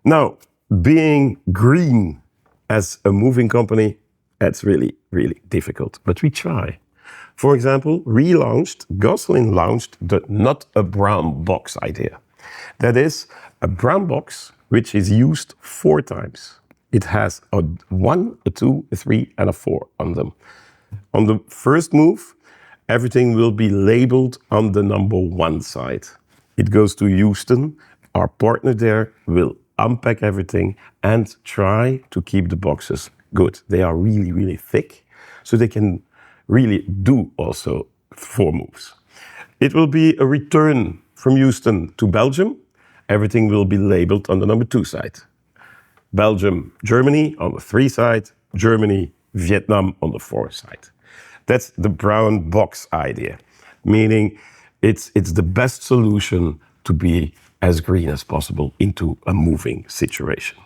Now, being green as a moving company, that's really, really difficult, but we try. For example, Gosselin launched the not a brown box idea. That is a brown box which is used 4 times. It has a 1, a 2, a 3, and a 4 on them. On the first move, everything will be labeled on the number 1 side. It goes to Houston. Our partner there will unpack everything and try to keep the boxes good. They are really, really thick, so they can really do also 4 moves. It will be a return from Houston to Belgium. Everything will be labeled on the number 2 side. Belgium, Germany on the 3 side, Germany, Vietnam on the 4 side. That's the brown box idea, meaning it's the best solution to be as green as possible into a moving situation.